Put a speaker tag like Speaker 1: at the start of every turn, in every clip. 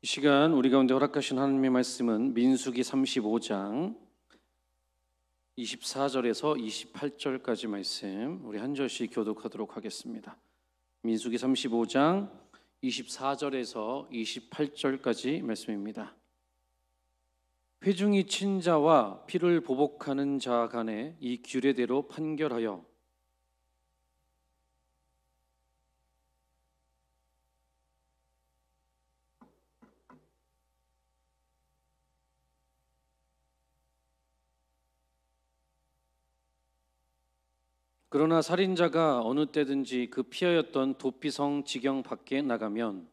Speaker 1: 이 시간 우리 가운데 허락하신 하나님의 말씀은 민수기 35장 24절에서 28절까지 말씀, 우리 한 절씩 교독하도록 하겠습니다. 민수기 35장 24절에서 28절까지 말씀입니다. 회중이 친 자와 피를 보복하는 자 간에 이 규례대로 판결하여 그러나 살인자가 어느 때든지 그 피하였던 도피성 지경 밖에 나가면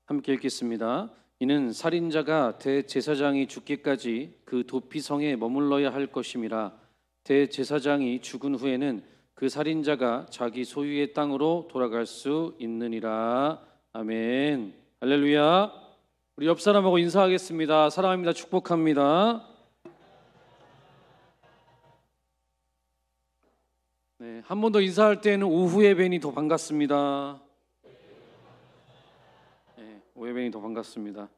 Speaker 1: 함께 읽겠습니다. 이는 살인자가 대제사장이 죽기까지 그 도피성에 머물러야 할 것임이라. 대제사장이 죽은 후에는 그 살인자가 자기 소유의 땅으로 돌아갈 수 있느니라. 아멘. 할렐루야. 우리 옆 사람하고 인사하겠습니다. 사랑합니다. 축복합니다. 네, 한 번 더 인사할 때는 오후에 뵈니 더 반갑습니다. 네, 오후에 뵈니 더 반갑습니다.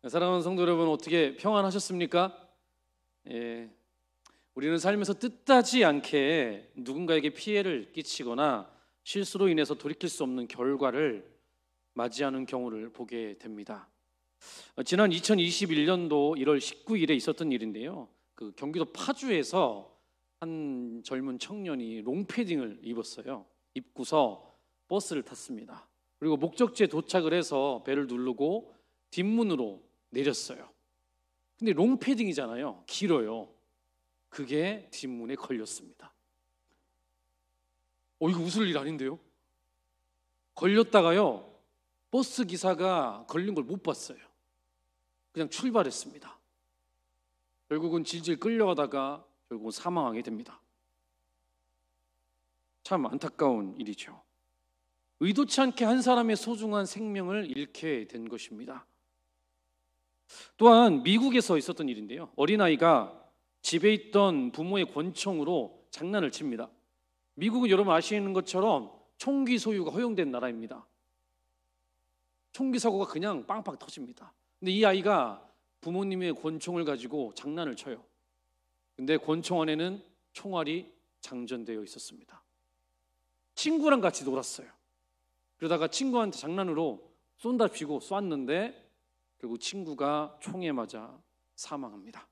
Speaker 1: 네, 사랑하는 성도 여러분, 어떻게 평안하셨습니까? 예, 우리는 살면서 뜻하지 않게 누군가에게 피해를 끼치거나 실수로 인해서 돌이킬 수 없는 결과를 맞이하는 경우를 보게 됩니다. 지난 2021년도 1월 19일에 있었던 일인데요. 그 경기도 파주에서 한 젊은 청년이 롱패딩을 입었어요. 입고서 버스를 탔습니다. 그리고 목적지에 도착을 해서 벨을 누르고 뒷문으로 내렸어요. 근데 롱패딩이잖아요. 길어요. 그게 뒷문에 걸렸습니다. 이거 웃을 일 아닌데요? 걸렸다가요, 버스 기사가 걸린 걸 못 봤어요. 그냥 출발했습니다. 결국은 질질 끌려가다가 결국은 사망하게 됩니다. 참 안타까운 일이죠. 의도치 않게 한 사람의 소중한 생명을 잃게 된 것입니다. 또한 미국에서 있었던 일인데요. 어린아이가 집에 있던 부모의 권총으로 장난을 칩니다. 미국은 여러분 아시는 것처럼 총기 소유가 허용된 나라입니다. 총기 사고가 그냥 빵빵 터집니다. 근데 이 아이가 부모님의 권총을 가지고 장난을 쳐요. 근데 권총 안에는 총알이 장전되어 있었습니다. 친구랑 같이 놀았어요. 그러다가 친구한테 장난으로 쏜답시고 쐈는데 결국 친구가 총에 맞아 사망합니다.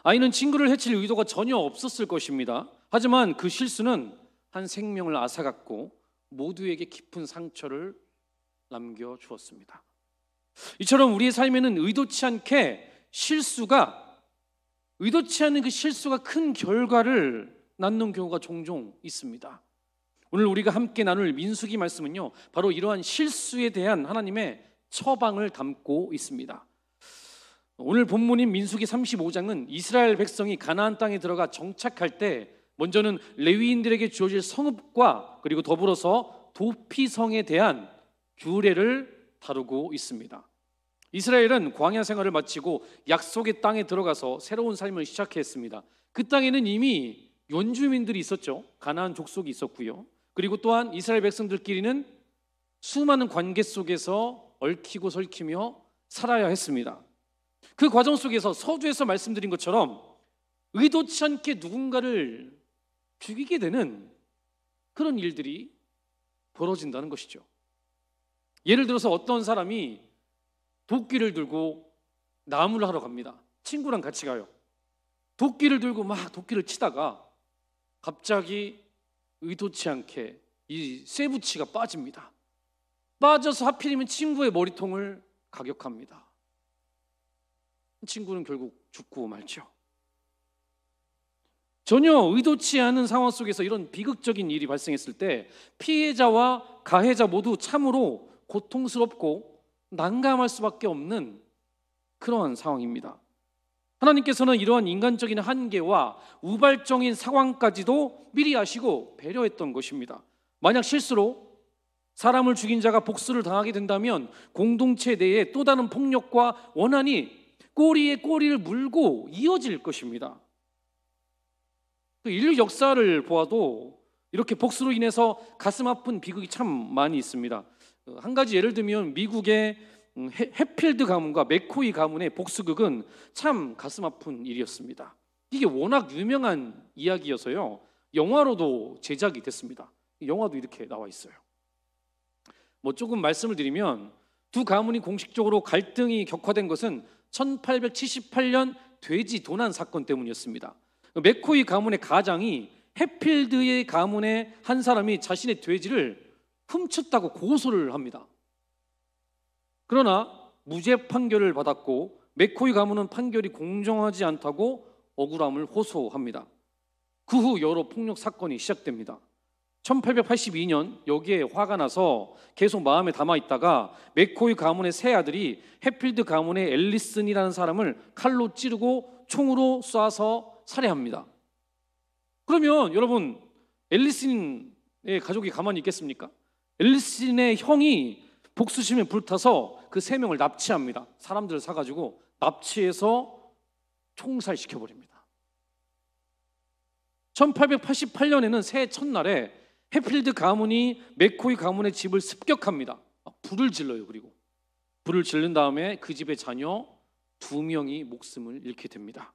Speaker 1: 아이는 친구를 해칠 의도가 전혀 없었을 것입니다. 하지만 그 실수는 한 생명을 앗아갔고 모두에게 깊은 상처를 남겨주었습니다. 이처럼 우리의 삶에는 의도치 않은 그 실수가 큰 결과를 낳는 경우가 종종 있습니다. 오늘 우리가 함께 나눌 민수기 말씀은요, 바로 이러한 실수에 대한 하나님의 처방을 담고 있습니다. 오늘 본문인 민수기 35장은 이스라엘 백성이 가나안 땅에 들어가 정착할 때 먼저는 레위인들에게 주어질 성읍과 그리고 더불어서 도피성에 대한 규례를 다루고 있습니다. 이스라엘은 광야 생활을 마치고 약속의 땅에 들어가서 새로운 삶을 시작했습니다. 그 땅에는 이미 원주민들이 있었죠. 가나안 족속이 있었고요. 그리고 또한 이스라엘 백성들끼리는 수많은 관계 속에서 얽히고 설키며 살아야 했습니다. 그 과정 속에서 서두에서 말씀드린 것처럼 의도치 않게 누군가를 죽이게 되는 그런 일들이 벌어진다는 것이죠. 예를 들어서 어떤 사람이 도끼를 들고 나무를 하러 갑니다. 친구랑 같이 가요. 도끼를 들고 막 도끼를 치다가 갑자기 의도치 않게 이 쇠붙이가 빠집니다. 빠져서 하필이면 친구의 머리통을 가격합니다. 친구는 결국 죽고 말죠. 전혀 의도치 않은 상황 속에서 이런 비극적인 일이 발생했을 때 피해자와 가해자 모두 참으로 고통스럽고 난감할 수밖에 없는 그러한 상황입니다. 하나님께서는 이러한 인간적인 한계와 우발적인 상황까지도 미리 아시고 배려했던 것입니다. 만약 실수로 사람을 죽인 자가 복수를 당하게 된다면 공동체 내에 또 다른 폭력과 원한이 꼬리에 꼬리를 물고 이어질 것입니다. 또 인류 역사를 보아도 이렇게 복수로 인해서 가슴 아픈 비극이 참 많이 있습니다. 한 가지 예를 들면 미국의 해필드 가문과 맥코이 가문의 복수극은 참 가슴 아픈 일이었습니다. 이게 워낙 유명한 이야기여서요, 영화로도 제작이 됐습니다. 영화도 이렇게 나와 있어요. 뭐 조금 말씀을 드리면 두 가문이 공식적으로 갈등이 격화된 것은 1878년 돼지 도난 사건 때문이었습니다. 맥코이 가문의 가장이 해필드의 가문의 한 사람이 자신의 돼지를 훔쳤다고 고소를 합니다. 그러나 무죄 판결을 받았고 맥코이 가문은 판결이 공정하지 않다고 억울함을 호소합니다. 그 후 여러 폭력 사건이 시작됩니다. 1882년 여기에 화가 나서 계속 마음에 담아있다가 맥코이 가문의 세 아들이 해필드 가문의 앨리슨이라는 사람을 칼로 찌르고 총으로 쏴서 살해합니다. 그러면 여러분, 앨리슨의 가족이 가만히 있겠습니까? 앨리슨의 형이 복수심에 불타서 그 세 명을 납치합니다. 사람들을 사가지고 납치해서 총살시켜버립니다. 1888년에는 새해 첫날에 해필드 가문이 맥코이 가문의 집을 습격합니다. 불을 질러요. 그리고 불을 지른 다음에 그 집의 자녀 2명이 목숨을 잃게 됩니다.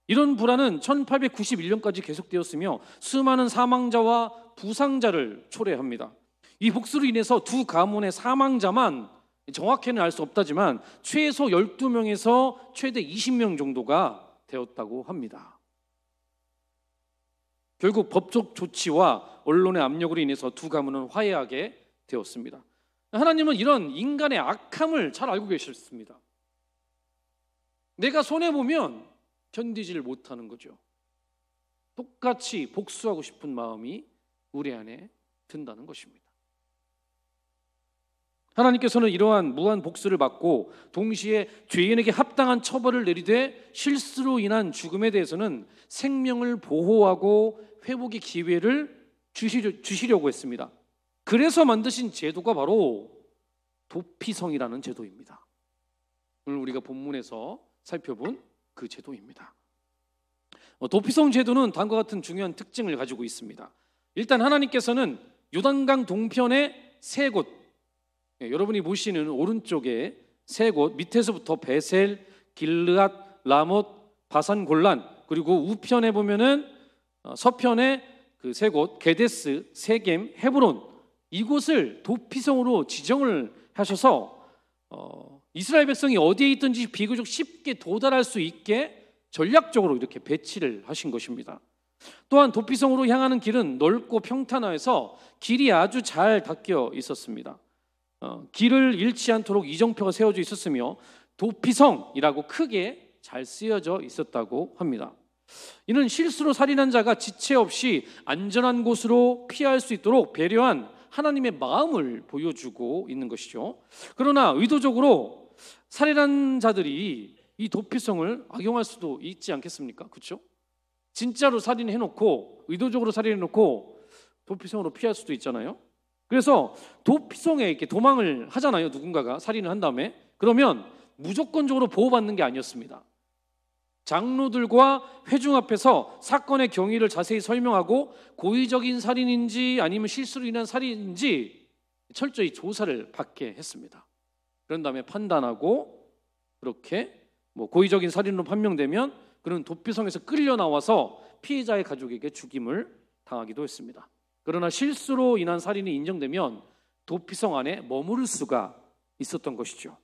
Speaker 1: 이런 불화는 1891년까지 계속되었으며 수많은 사망자와 부상자를 초래합니다. 이 복수로 인해서 두 가문의 사망자만 정확히는 알 수 없다지만 최소 12명에서 최대 20명 정도가 되었다고 합니다. 결국 법적 조치와 언론의 압력으로 인해서 두 가문은 화해하게 되었습니다. 하나님은 이런 인간의 악함을 잘 알고 계셨습니다. 내가 손해보면 견디지를 못하는 거죠. 똑같이 복수하고 싶은 마음이 우리 안에 든다는 것입니다. 하나님께서는 이러한 무한 복수를 받고 동시에 죄인에게 합당한 처벌을 내리되 실수로 인한 죽음에 대해서는 생명을 보호하고 회복의 기회를 주시려고 했습니다. 그래서 만드신 제도가 바로 도피성이라는 제도입니다. 오늘 우리가 본문에서 살펴본 그 제도입니다. 도피성 제도는 다음과 같은 중요한 특징을 가지고 있습니다. 일단 하나님께서는 요단강 동편의 세 곳, 여러분이 보시는 오른쪽에 세 곳, 밑에서부터 베셀, 길르앗, 라못, 바산 골란, 그리고 우편에 보면은 서편에 그 세 곳, 게데스, 세겜, 헤브론, 이곳을 도피성으로 지정을 하셔서 이스라엘 백성이 어디에 있든지 비교적 쉽게 도달할 수 있게 전략적으로 이렇게 배치를 하신 것입니다. 또한 도피성으로 향하는 길은 넓고 평탄하여서 길이 아주 잘 닦여 있었습니다. 길을 잃지 않도록 이정표가 세워져 있었으며 도피성이라고 크게 잘 쓰여져 있었다고 합니다. 이는 실수로 살인한 자가 지체 없이 안전한 곳으로 피할 수 있도록 배려한 하나님의 마음을 보여주고 있는 것이죠. 그러나 의도적으로 살인한 자들이 이 도피성을 악용할 수도 있지 않겠습니까? 그렇죠? 진짜로 살인해놓고 의도적으로 살인해놓고 도피성으로 피할 수도 있잖아요. 그래서 도피성에 이렇게 도망을 하잖아요. 누군가가 살인을 한 다음에. 그러면 무조건적으로 보호받는 게 아니었습니다. 장로들과 회중 앞에서 사건의 경위를 자세히 설명하고 고의적인 살인인지 아니면 실수로 인한 살인인지 철저히 조사를 받게 했습니다. 그런 다음에 판단하고 그렇게 고의적인 살인으로 판명되면 그는 도피성에서 끌려 나와서 피해자의 가족에게 죽임을 당하기도 했습니다. 그러나 실수로 인한 살인이 인정되면 도피성 안에 머무를 수가 있었던 것이죠.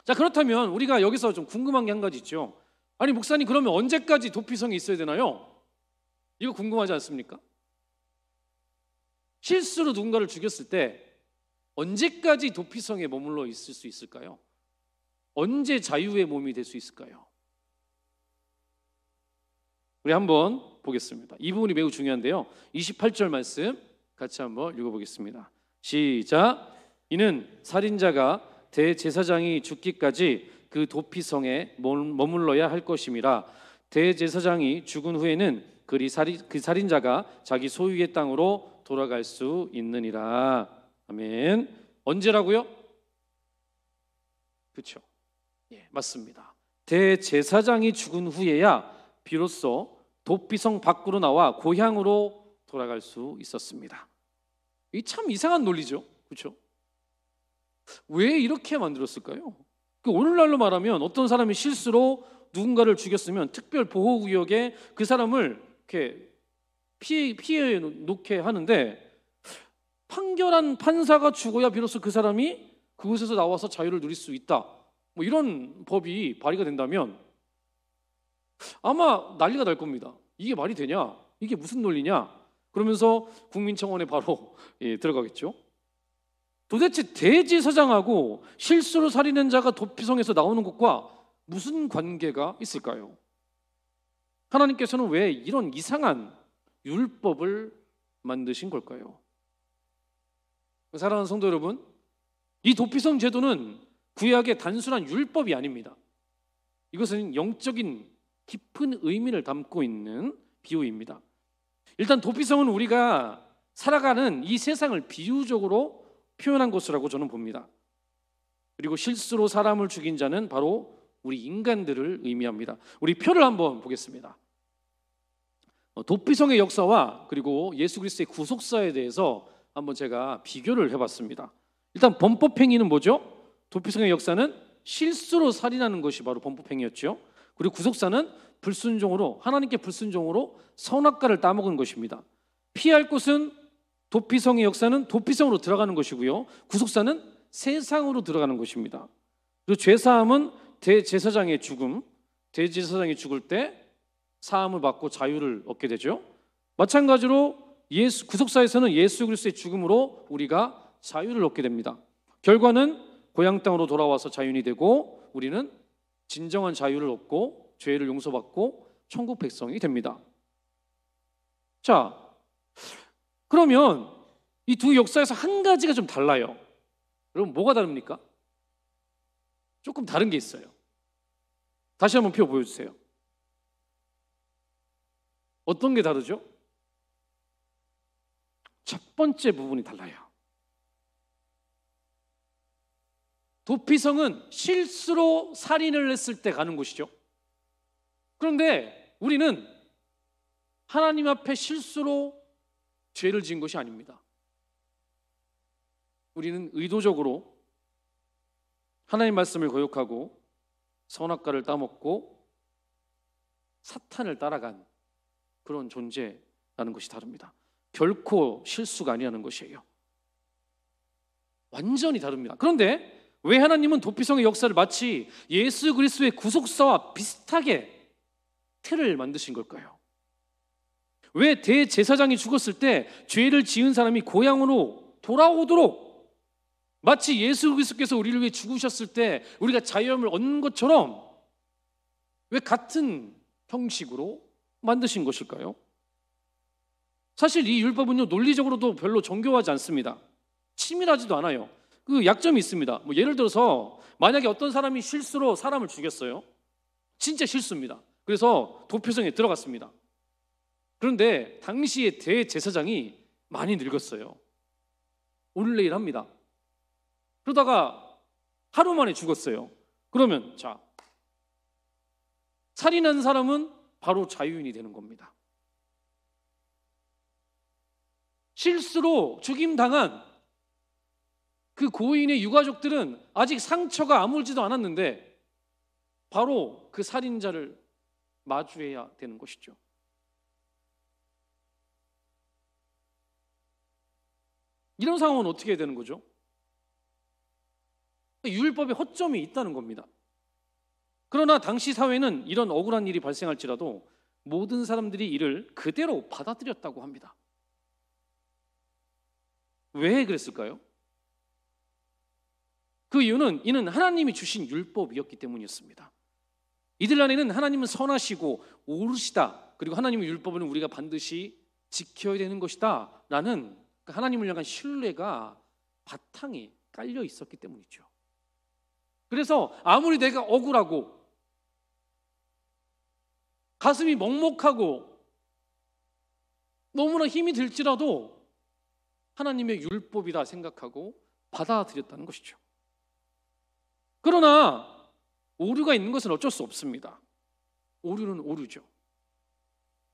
Speaker 1: 자, 그렇다면 우리가 여기서 좀 궁금한 게 한 가지 있죠. 아니 목사님, 그러면 언제까지 도피성이 있어야 되나요? 이거 궁금하지 않습니까? 실수로 누군가를 죽였을 때 언제까지 도피성에 머물러 있을 수 있을까요? 언제 자유의 몸이 될 수 있을까요? 우리 한번 보겠습니다. 이 부분이 매우 중요한데요. 28절 말씀 같이 한번 읽어보겠습니다. 시작. 이는 살인자가 대제사장이 죽기까지 그 도피성에 머물러야 할 것임이라. 대제사장이 죽은 후에는 그 살인자가 자기 소유의 땅으로 돌아갈 수 있느니라. 아멘. 언제라고요? 그렇죠. 예, 맞습니다. 대제사장이 죽은 후에야 비로소 도피성 밖으로 나와 고향으로 돌아갈 수 있었습니다. 이 참 이상한 논리죠, 그렇죠? 왜 이렇게 만들었을까요? 오늘날로 말하면 어떤 사람이 실수로 누군가를 죽였으면 특별 보호구역에 그 사람을 이렇게 피해 놓게 하는데, 판결한 판사가 죽어야 비로소 그 사람이 그곳에서 나와서 자유를 누릴 수 있다, 뭐 이런 법이 발의가 된다면 아마 난리가 날 겁니다. 이게 말이 되냐? 이게 무슨 논리냐? 그러면서 국민청원에 바로 들어가겠죠. 도대체 대제사장하고 실수로 살인한 자가 도피성에서 나오는 것과 무슨 관계가 있을까요? 하나님께서는 왜 이런 이상한 율법을 만드신 걸까요? 사랑하는 성도 여러분, 이 도피성 제도는 구약의 단순한 율법이 아닙니다. 이것은 영적인 깊은 의미를 담고 있는 비유입니다. 일단 도피성은 우리가 살아가는 이 세상을 비유적으로 표현한 것이라고 저는 봅니다. 그리고 실수로 사람을 죽인 자는 바로 우리 인간들을 의미합니다. 우리 표를 한번 보겠습니다. 도피성의 역사와 그리고 예수 그리스도의 구속사에 대해서 한번 제가 비교를 해봤습니다. 일단 범법행위는 뭐죠? 도피성의 역사는 실수로 살인하는 것이 바로 범법행위였죠. 그리고 구속사는 불순종으로, 하나님께 불순종으로 선악과를 따먹은 것입니다. 피할 곳은 도피성의 역사는 도피성으로 들어가는 것이고요, 구속사는 세상으로 들어가는 것입니다. 그리고 죄사함은 대제사장의 죽음, 대제사장이 죽을 때 사함을 받고 자유를 얻게 되죠. 마찬가지로 구속사에서는 예수 그리스도의 죽음으로 우리가 자유를 얻게 됩니다. 결과는 고향 땅으로 돌아와서 자유인이 되고 우리는 진정한 자유를 얻고 죄를 용서받고 천국 백성이 됩니다. 자, 그러면 이 두 역사에서 한 가지가 좀 달라요. 여러분, 뭐가 다릅니까? 조금 다른 게 있어요. 다시 한번 표 보여주세요. 어떤 게 다르죠? 첫 번째 부분이 달라요. 도피성은 실수로 살인을 했을 때 가는 곳이죠. 그런데 우리는 하나님 앞에 실수로 죄를 지은 것이 아닙니다. 우리는 의도적으로 하나님 말씀을 거역하고 선악과를 따먹고 사탄을 따라간 그런 존재라는 것이 다릅니다. 결코 실수가 아니라는 것이에요. 완전히 다릅니다. 그런데 왜 하나님은 도피성의 역사를 마치 예수 그리스도의 구속사와 비슷하게 틀을 만드신 걸까요? 왜 대제사장이 죽었을 때 죄를 지은 사람이 고향으로 돌아오도록 마치 예수 그리스도께서 우리를 위해 죽으셨을 때 우리가 자유함을 얻는 것처럼 왜 같은 형식으로 만드신 것일까요? 사실 이 율법은요, 논리적으로도 별로 정교하지 않습니다. 치밀하지도 않아요. 그 약점이 있습니다. 뭐 예를 들어서 만약에 어떤 사람이 실수로 사람을 죽였어요. 진짜 실수입니다. 그래서 도피성에 들어갔습니다. 그런데 당시에 대제사장이 많이 늙었어요. 오늘 내일 합니다. 그러다가 하루 만에 죽었어요. 그러면 자, 살인한 사람은 바로 자유인이 되는 겁니다. 실수로 죽임당한 그 고인의 유가족들은 아직 상처가 아물지도 않았는데 바로 그 살인자를 마주해야 되는 것이죠. 이런 상황은 어떻게 해야 되는 거죠? 율법에 허점이 있다는 겁니다. 그러나 당시 사회는 이런 억울한 일이 발생할지라도 모든 사람들이 이를 그대로 받아들였다고 합니다. 왜 그랬을까요? 그 이유는 이는 하나님이 주신 율법이었기 때문이었습니다. 이들 안에는 하나님은 선하시고 옳으시다, 그리고 하나님의 율법은 우리가 반드시 지켜야 되는 것이다 라는 하나님을 향한 신뢰가 바탕에 깔려 있었기 때문이죠. 그래서 아무리 내가 억울하고 가슴이 먹먹하고 너무나 힘이 들지라도 하나님의 율법이다 생각하고 받아들였다는 것이죠. 그러나 오류가 있는 것은 어쩔 수 없습니다. 오류는 오류죠.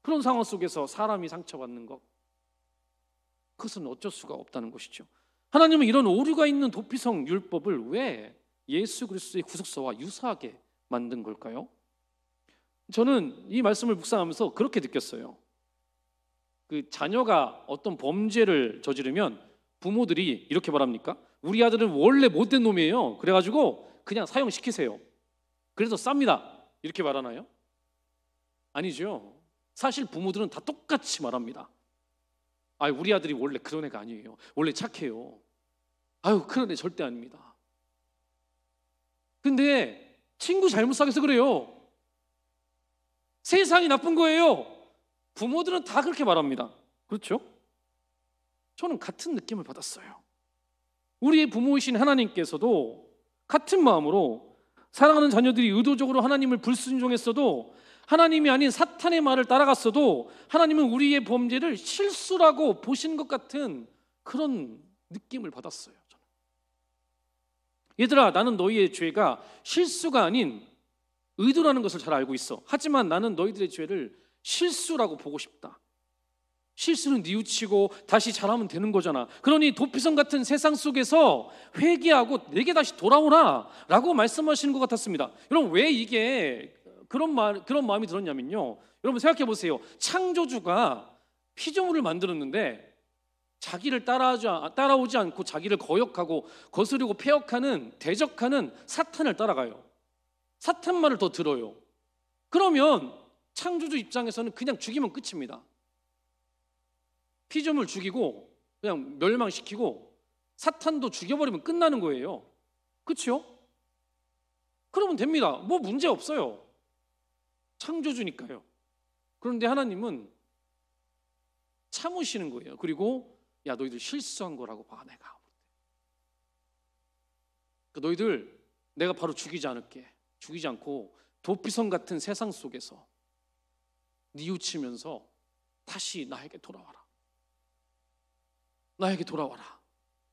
Speaker 1: 그런 상황 속에서 사람이 상처받는 것, 그것은 어쩔 수가 없다는 것이죠. 하나님은 이런 오류가 있는 도피성 율법을 왜 예수 그리스도의 구속사와 유사하게 만든 걸까요? 저는 이 말씀을 묵상하면서 그렇게 느꼈어요. 그 자녀가 어떤 범죄를 저지르면 부모들이 이렇게 말합니까? 우리 아들은 원래 못된 놈이에요. 그래가지고 그냥 사형시키세요. 그래서 쌉니다. 이렇게 말하나요? 아니죠. 사실 부모들은 다 똑같이 말합니다. 우리 아들이 원래 그런 애가 아니에요. 원래 착해요. 그런 애 절대 아닙니다. 근데 친구 잘못 사귀어서 그래요. 세상이 나쁜 거예요. 부모들은 다 그렇게 말합니다. 그렇죠? 저는 같은 느낌을 받았어요. 우리의 부모이신 하나님께서도 같은 마음으로 사랑하는 자녀들이 의도적으로 하나님을 불순종했어도, 하나님이 아닌 사탄의 말을 따라갔어도 하나님은 우리의 범죄를 실수라고 보시는 것 같은 그런 느낌을 받았어요. 저는. 얘들아, 나는 너희의 죄가 실수가 아닌 의도라는 것을 잘 알고 있어. 하지만 나는 너희들의 죄를 실수라고 보고 싶다. 실수는 뉘우치고 다시 잘하면 되는 거잖아. 그러니 도피성 같은 세상 속에서 회개하고 내게 다시 돌아오라 라고 말씀하시는 것 같았습니다. 여러분, 왜 이게 그런 마음이 들었냐면요, 여러분 생각해 보세요. 창조주가 피조물을 만들었는데 자기를 따라오지 않고 자기를 거역하고 거스르고 대적하는 사탄을 따라가요. 사탄 말을 더 들어요. 그러면 창조주 입장에서는 그냥 죽이면 끝입니다. 피조물 죽이고 그냥 멸망시키고 사탄도 죽여버리면 끝나는 거예요. 그렇죠? 그러면 됩니다. 뭐 문제 없어요. 창조주니까요. 그런데 하나님은 참으시는 거예요. 그리고 야, 너희들 실수한 거라고 봐, 내가. 너희들 내가 바로 죽이지 않고 도피성 같은 세상 속에서 뉘우치면서 다시 나에게 돌아와라.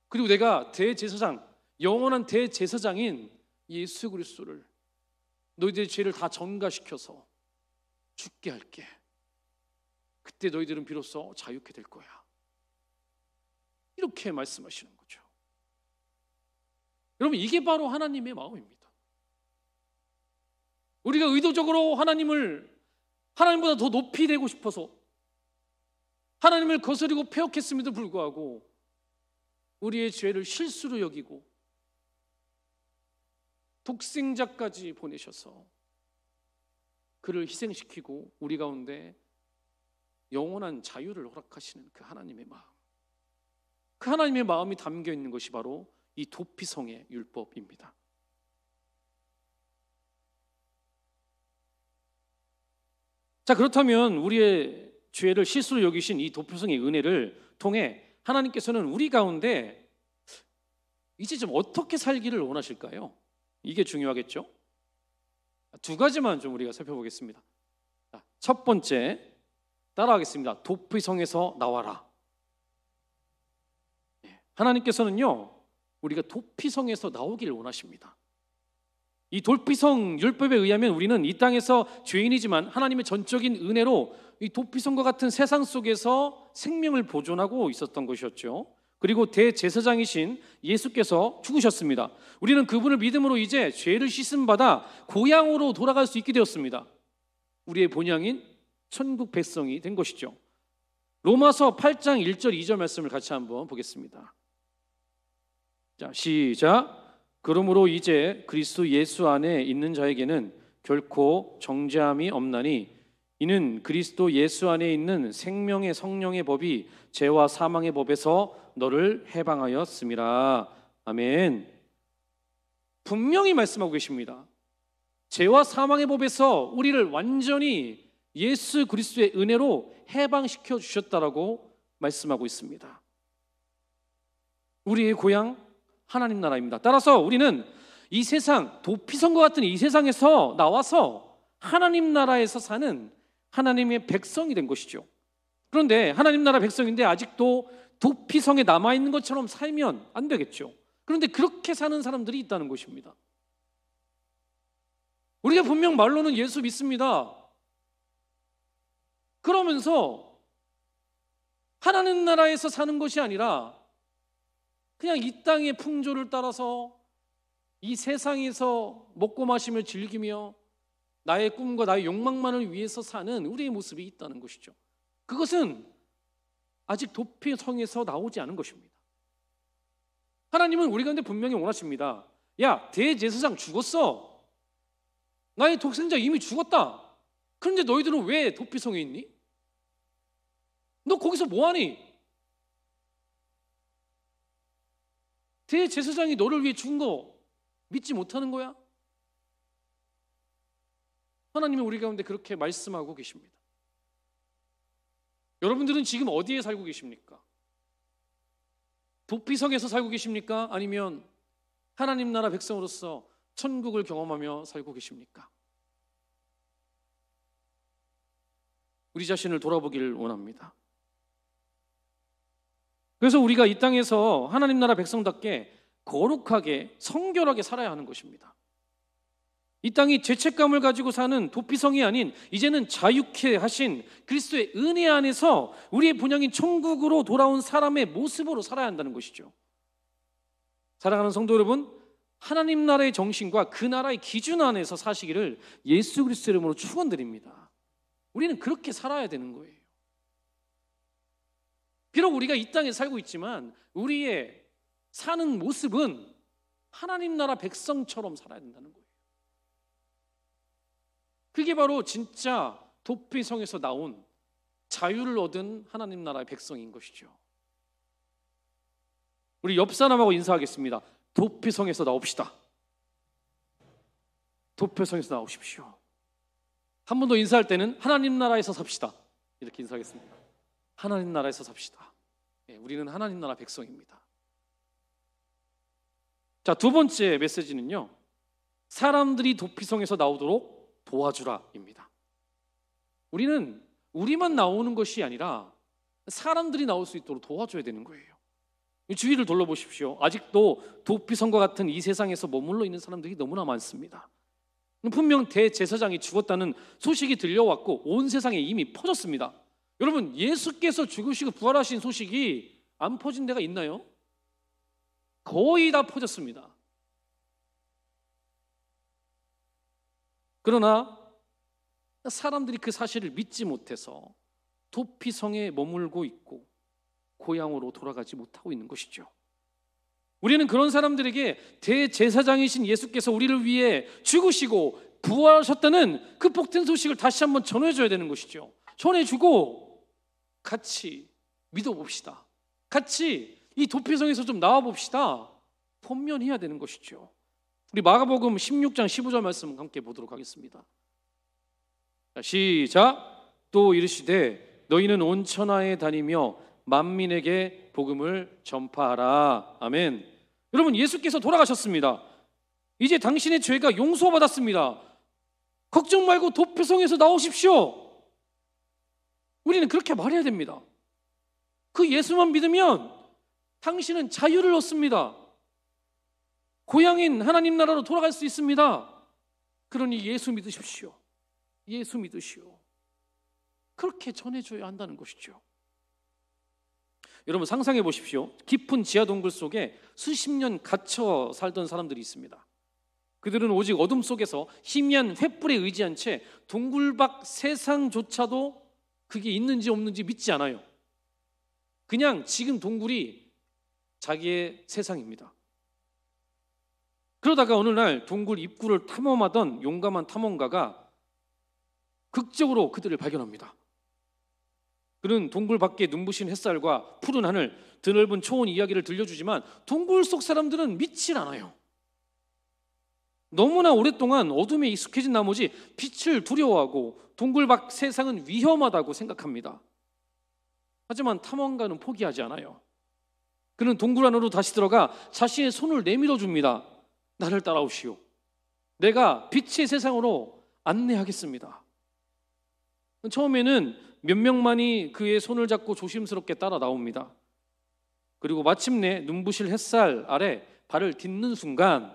Speaker 1: 그리고 내가 대제사장, 영원한 대제사장인 예수 그리스도를 너희들의 죄를 다 전가시켜서 죽게 할게. 그때 너희들은 비로소 자유케 될 거야. 이렇게 말씀하시는 거죠. 여러분, 이게 바로 하나님의 마음입니다. 우리가 의도적으로 하나님보다 더 높이 되고 싶어서 하나님을 거스리고 패역했음에도 불구하고 우리의 죄를 실수로 여기고 독생자까지 보내셔서 그를 희생시키고 우리 가운데 영원한 자유를 허락하시는 그 하나님의 마음, 그 하나님의 마음이 담겨 있는 것이 바로 이 도피성의 율법입니다. 자, 그렇다면 우리의 죄를 실수로 여기신 이 도피성의 은혜를 통해 하나님께서는 우리 가운데 이제 좀 어떻게 살기를 원하실까요? 이게 중요하겠죠? 두 가지만 좀 우리가 살펴보겠습니다. 첫 번째, 따라하겠습니다. 도피성에서 나와라. 하나님께서는요, 우리가 도피성에서 나오기를 원하십니다. 이 도피성 율법에 의하면 우리는 이 땅에서 죄인이지만 하나님의 전적인 은혜로 이 도피성과 같은 세상 속에서 생명을 보존하고 있었던 것이었죠. 그리고 대제사장이신 예수께서 죽으셨습니다. 우리는 그분을 믿음으로 이제 죄를 씻음받아 고향으로 돌아갈 수 있게 되었습니다. 우리의 본향인 천국 백성이 된 것이죠. 로마서 8장 1절 2절 말씀을 같이 한번 보겠습니다. 자, 시작. 그러므로 이제 그리스도 예수 안에 있는 자에게는 결코 정죄함이 없나니 이는 그리스도 예수 안에 있는 생명의 성령의 법이 죄와 사망의 법에서 너를 해방하였음이라. 아멘. 분명히 말씀하고 계십니다. 죄와 사망의 법에서 우리를 완전히 예수 그리스도의 은혜로 해방시켜 주셨다라고 말씀하고 있습니다. 우리의 고향 하나님 나라입니다. 따라서 우리는 이 세상, 도피성과 같은 이 세상에서 나와서 하나님 나라에서 사는 하나님의 백성이 된 것이죠. 그런데 하나님 나라 백성인데 아직도 도피성에 남아있는 것처럼 살면 안 되겠죠. 그런데 그렇게 사는 사람들이 있다는 것입니다. 우리가 분명 말로는 예수 믿습니다. 그러면서 하나님 나라에서 사는 것이 아니라 그냥 이 땅의 풍조를 따라서 이 세상에서 먹고 마시며 즐기며 나의 꿈과 나의 욕망만을 위해서 사는 우리의 모습이 있다는 것이죠. 그것은 아직 도피성에서 나오지 않은 것입니다. 하나님은 우리 가운데 분명히 원하십니다. 야, 대제사장 죽었어. 나의 독생자 이미 죽었다. 그런데 너희들은 왜 도피성에 있니? 너 거기서 뭐하니? 대제사장이 너를 위해 죽은 거 믿지 못하는 거야? 하나님은 우리 가운데 그렇게 말씀하고 계십니다. 여러분들은 지금 어디에 살고 계십니까? 도피성에서 살고 계십니까? 아니면 하나님 나라 백성으로서 천국을 경험하며 살고 계십니까? 우리 자신을 돌아보기를 원합니다. 그래서 우리가 이 땅에서 하나님 나라 백성답게 거룩하게 성결하게 살아야 하는 것입니다. 이 땅이 죄책감을 가지고 사는 도피성이 아닌 이제는 자유케 하신 그리스도의 은혜 안에서 우리의 본향인 천국으로 돌아온 사람의 모습으로 살아야 한다는 것이죠. 사랑하는 성도 여러분, 하나님 나라의 정신과 그 나라의 기준 안에서 사시기를 예수 그리스도의 이름으로 축원드립니다. 우리는 그렇게 살아야 되는 거예요. 비록 우리가 이 땅에 살고 있지만 우리의 사는 모습은 하나님 나라 백성처럼 살아야 된다는 거예요. 그게 바로 진짜 도피성에서 나온 자유를 얻은 하나님 나라의 백성인 것이죠. 우리 옆 사람하고 인사하겠습니다. 도피성에서 나옵시다. 도피성에서 나오십시오. 한 번 더 인사할 때는 하나님 나라에서 삽시다. 이렇게 인사하겠습니다. 하나님 나라에서 삽시다. 우리는 하나님 나라 백성입니다. 자, 두 번째 메시지는요, 사람들이 도피성에서 나오도록 도와주라입니다. 우리는 우리만 나오는 것이 아니라 사람들이 나올 수 있도록 도와줘야 되는 거예요. 주위를 둘러보십시오. 아직도 도피성과 같은 이 세상에서 머물러 있는 사람들이 너무나 많습니다. 분명 대제사장이 죽었다는 소식이 들려왔고 온 세상에 이미 퍼졌습니다. 여러분, 예수께서 죽으시고 부활하신 소식이 안 퍼진 데가 있나요? 거의 다 퍼졌습니다. 그러나 사람들이 그 사실을 믿지 못해서 도피성에 머물고 있고 고향으로 돌아가지 못하고 있는 것이죠. 우리는 그런 사람들에게 대제사장이신 예수께서 우리를 위해 죽으시고 부활하셨다는 그 복된 소식을 다시 한번 전해줘야 되는 것이죠. 전해주고 같이 믿어봅시다. 같이 이 도피성에서 좀 나와봅시다. 권면해야 되는 것이죠. 우리 마가복음 16장 15절 말씀 함께 보도록 하겠습니다. 자, 시작. 또 이르시되 너희는 온 천하에 다니며 만민에게 복음을 전파하라. 아멘. 여러분, 예수께서 돌아가셨습니다. 이제 당신의 죄가 용서받았습니다. 걱정 말고 도피성에서 나오십시오. 우리는 그렇게 말해야 됩니다. 그 예수만 믿으면 당신은 자유를 얻습니다. 고향인 하나님 나라로 돌아갈 수 있습니다. 그러니 예수 믿으십시오. 예수 믿으시오. 그렇게 전해줘야 한다는 것이죠. 여러분, 상상해 보십시오. 깊은 지하 동굴 속에 수십 년 갇혀 살던 사람들이 있습니다. 그들은 오직 어둠 속에서 희미한 횃불에 의지한 채 동굴 밖 세상조차도 그게 있는지 없는지 믿지 않아요. 그냥 지금 동굴이 자기의 세상입니다. 그러다가 어느 날 동굴 입구를 탐험하던 용감한 탐험가가 극적으로 그들을 발견합니다. 그는 동굴 밖의 눈부신 햇살과 푸른 하늘, 드넓은 초원 이야기를 들려주지만 동굴 속 사람들은 믿질 않아요. 너무나 오랫동안 어둠에 익숙해진 나머지 빛을 두려워하고 동굴 밖 세상은 위험하다고 생각합니다. 하지만 탐험가는 포기하지 않아요. 그는 동굴 안으로 다시 들어가 자신의 손을 내밀어 줍니다. 나를 따라오시오. 내가 빛의 세상으로 안내하겠습니다. 처음에는 몇 명만이 그의 손을 잡고 조심스럽게 따라 나옵니다. 그리고 마침내 눈부실 햇살 아래 발을 딛는 순간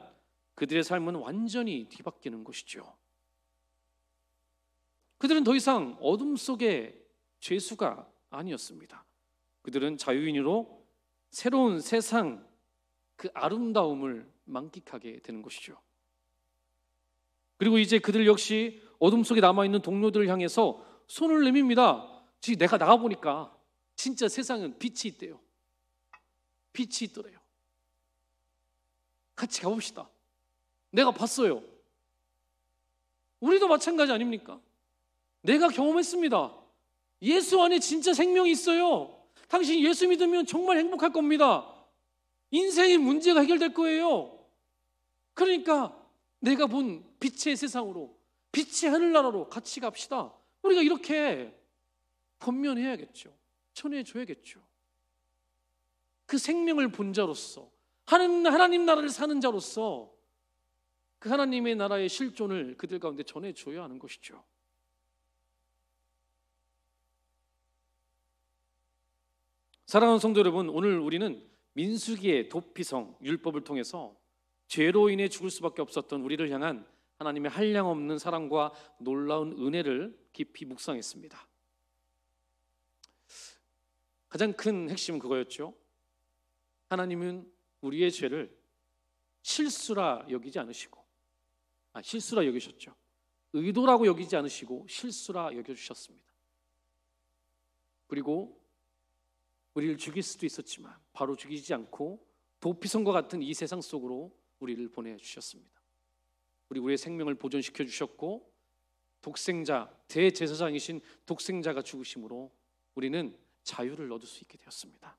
Speaker 1: 그들의 삶은 완전히 뒤바뀌는 것이죠. 그들은 더 이상 어둠 속에 죄수가 아니었습니다. 그들은 자유인으로 새로운 세상 그 아름다움을 만끽하게 되는 것이죠. 그리고 이제 그들 역시 어둠 속에 남아있는 동료들을 향해서 손을 내밉니다. 지금 내가 나가보니까 진짜 세상은 빛이 있대요. 빛이 있더래요. 같이 가봅시다. 내가 봤어요. 우리도 마찬가지 아닙니까? 내가 경험했습니다. 예수 안에 진짜 생명이 있어요. 당신 예수 믿으면 정말 행복할 겁니다. 인생의 문제가 해결될 거예요. 그러니까 내가 본 빛의 세상으로, 빛의 하늘나라로 같이 갑시다. 우리가 이렇게 권면해야겠죠. 전해줘야겠죠. 그 생명을 본 자로서, 하나님 나라를 사는 자로서 그 하나님의 나라의 실존을 그들 가운데 전해줘야 하는 것이죠. 사랑하는 성도 여러분, 오늘 우리는 민수기의 도피성 율법을 통해서 죄로 인해 죽을 수밖에 없었던 우리를 향한 하나님의 한량없는 사랑과 놀라운 은혜를 깊이 묵상했습니다. 가장 큰 핵심은 그거였죠. 하나님은 우리의 죄를 실수라 여기지 않으시고, 실수라 여기셨죠. 의도라고 여기지 않으시고 실수라 여겨주셨습니다. 그리고 우리를 죽일 수도 있었지만 바로 죽이지 않고 도피성과 같은 이 세상 속으로 우리를 보내주셨습니다. 우리의 생명을 보존시켜 주셨고, 독생자, 대제사장이신 독생자가 죽으심으로 우리는 자유를 얻을 수 있게 되었습니다.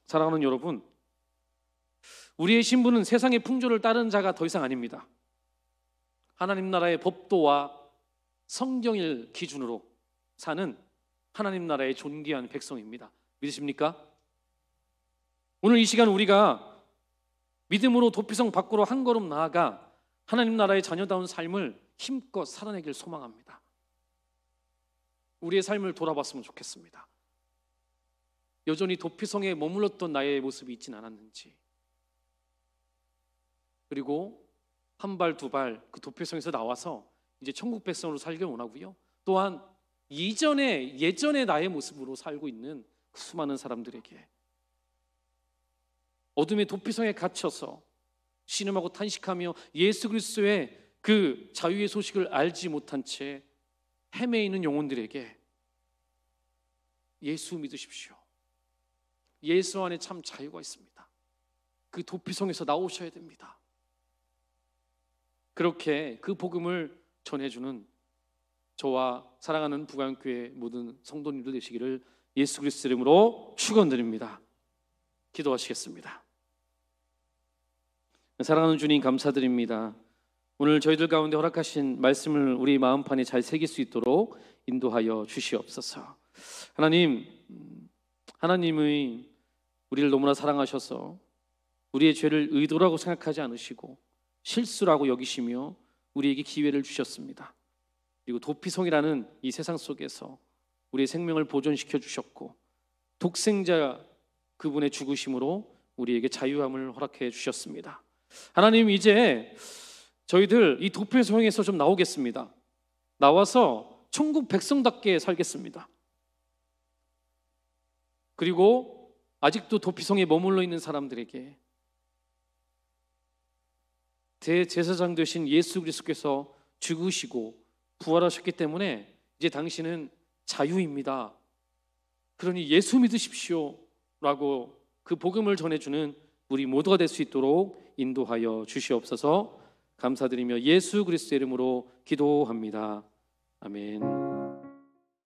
Speaker 1: 사랑하는 여러분, 우리의 신분은 세상의 풍조를 따르는 자가 더 이상 아닙니다. 하나님 나라의 법도와 성경을 기준으로 사는 하나님 나라의 존귀한 백성입니다. 믿으십니까? 오늘 이 시간 우리가 믿음으로 도피성 밖으로 한 걸음 나아가 하나님 나라의 자녀다운 삶을 힘껏 살아내길 소망합니다. 우리의 삶을 돌아봤으면 좋겠습니다. 여전히 도피성에 머물렀던 나의 모습이 있진 않았는지, 그리고 한 발 두 발 그 도피성에서 나와서 이제 천국 백성으로 살길 원하고요. 또한 예전의 나의 모습으로 살고 있는 그 수많은 사람들에게 어둠의 도피성에 갇혀서 신음하고 탄식하며 예수 그리스도의 그 자유의 소식을 알지 못한 채 헤매이는 영혼들에게 예수 믿으십시오. 예수 안에 참 자유가 있습니다. 그 도피성에서 나오셔야 됩니다. 그렇게 그 복음을 전해주는 저와 사랑하는 부강교회 모든 성도님들 되시기를 예수 그리스도 이름으로 축원드립니다. 기도하시겠습니다. 사랑하는 주님, 감사드립니다. 오늘 저희들 가운데 허락하신 말씀을 우리 마음판에 잘 새길 수 있도록 인도하여 주시옵소서. 하나님의 우리를 너무나 사랑하셔서 우리의 죄를 의도라고 생각하지 않으시고 실수라고 여기시며 우리에게 기회를 주셨습니다. 그리고 도피성이라는 이 세상 속에서 우리의 생명을 보존시켜 주셨고, 독생자 그분의 죽으심으로 우리에게 자유함을 허락해 주셨습니다. 하나님, 이제 저희들 이 도피성에서 좀 나오겠습니다. 나와서 천국 백성답게 살겠습니다. 그리고 아직도 도피성에 머물러 있는 사람들에게 대제사장 되신 예수 그리스도께서 죽으시고 부활하셨기 때문에 이제 당신은 자유입니다. 그러니 예수 믿으십시오 라고 그 복음을 전해주는 우리 모두가 될 수 있도록 인도하여 주시옵소서. 감사드리며 예수 그리스도의 이름으로 기도합니다. 아멘.